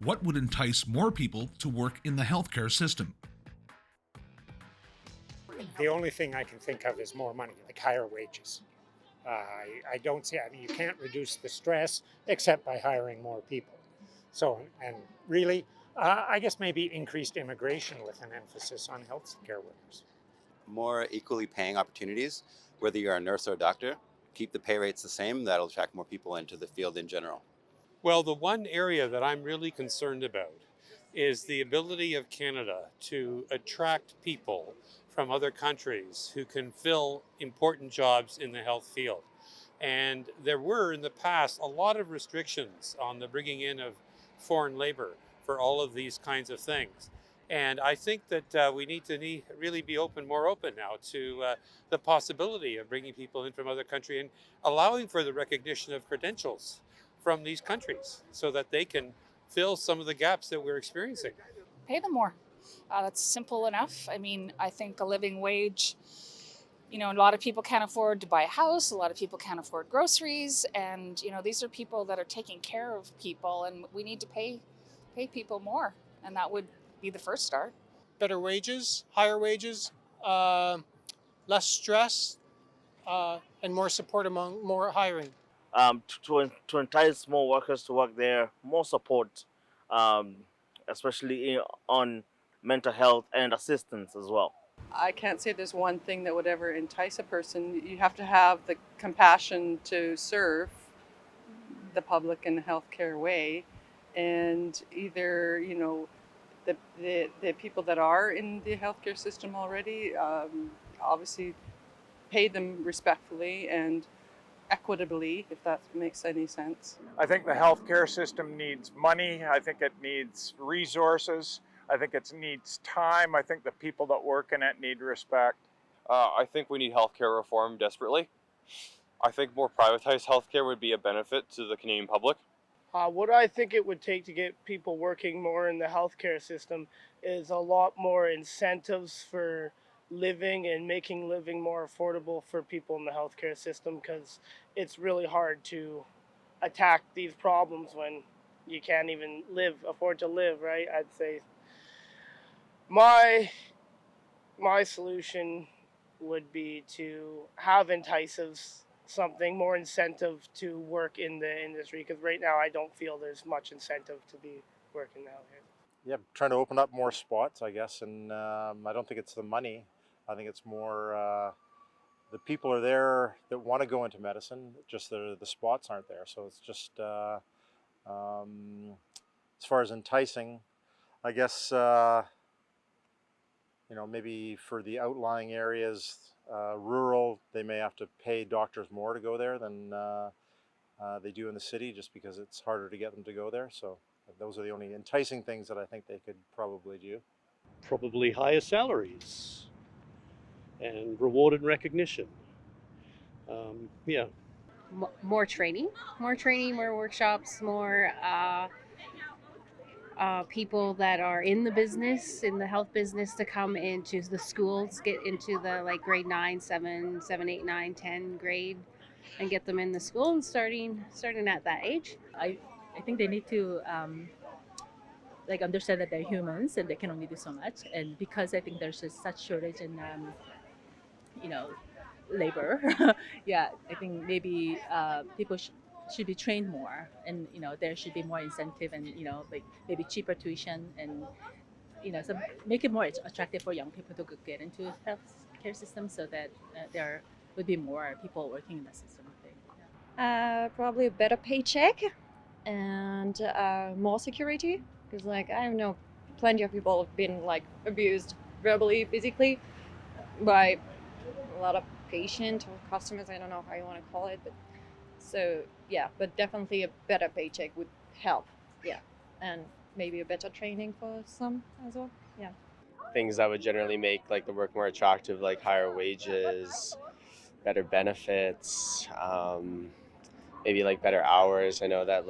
What would entice more people to work in the healthcare system? The only thing I can think of is more money, like higher wages. I don't see, I mean, you can't reduce the stress except by hiring more people. So, and really, I guess maybe increased immigration with an emphasis on healthcare workers. More equally paying opportunities, whether you're a nurse or a doctor. Keep the pay rates the same, that'll attract more people into the field in general. Well, the one area that I'm really concerned about is the ability of Canada to attract people from other countries who can fill important jobs in the health field. And there were in the past a lot of restrictions on the bringing in of foreign labor for all of these kinds of things. And I think that we need to really be more open now to the possibility of bringing people in from other countries and allowing for the recognition of credentials from these countries so that they can fill some of the gaps that we're experiencing. Pay them more. That's simple enough. I mean, I think a living wage, a lot of people can't afford to buy a house. A lot of people can't afford groceries. And, these are people that are taking care of people, and we need to pay people more. And that would be the first start. Better wages, higher wages, less stress, and more support among more hiring. To entice more workers to work there, more support, especially on mental health and assistance as well. I can't say there's one thing that would ever entice a person. You have to have the compassion to serve the public in a healthcare way, and either the people that are in the healthcare system already, obviously pay them respectfully and equitably, if that makes any sense. I think the healthcare system needs money. I think it needs resources. I think it needs time. I think the people that work in it need respect. I think we need healthcare reform desperately. I think more privatized healthcare would be a benefit to the Canadian public. What I think it would take to get people working more in the healthcare system is a lot more incentives for living and making living more affordable for people in the healthcare system, because it's really hard to attack these problems when you can't even afford to live, right? I'd say my solution would be to have entices, something more incentive to work in the industry, because right now I don't feel there's much incentive to be working out here. Yeah, trying to open up more spots, I guess, and I don't think it's the money. I think it's more the people are there that want to go into medicine, just the spots aren't there. So it's just as far as enticing, I guess maybe for the outlying areas, rural, they may have to pay doctors more to go there than they do in the city, just because it's harder to get them to go there. So those are the only enticing things that I think they could probably do. Probably higher salaries and reward and recognition. More training, more workshops, more people that are in the business, in the health business, to come into the schools, get into the grade 9, 7, 8, 9, 10 grade, and get them in the school and starting at that age. I think they need to understand that they're humans and they can only do so much. And because I think there's just such shortage in labor, yeah, I think maybe people should be trained more, and there should be more incentive, and maybe cheaper tuition, and so make it more attractive for young people to get into the healthcare system, so that there would be more people working in the system. I think. Probably a better paycheck and more security, because I know plenty of people have been abused verbally, physically by a lot of patients or customers. I don't know how you want to call it, but so yeah, but definitely a better paycheck would help. Yeah, and maybe a better training for some as well. Yeah. Things that would generally make the work more attractive, like higher wages, better benefits, maybe better hours. I know that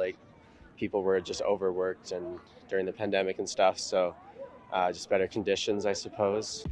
people were just overworked and during the pandemic and stuff, so just better conditions, I suppose.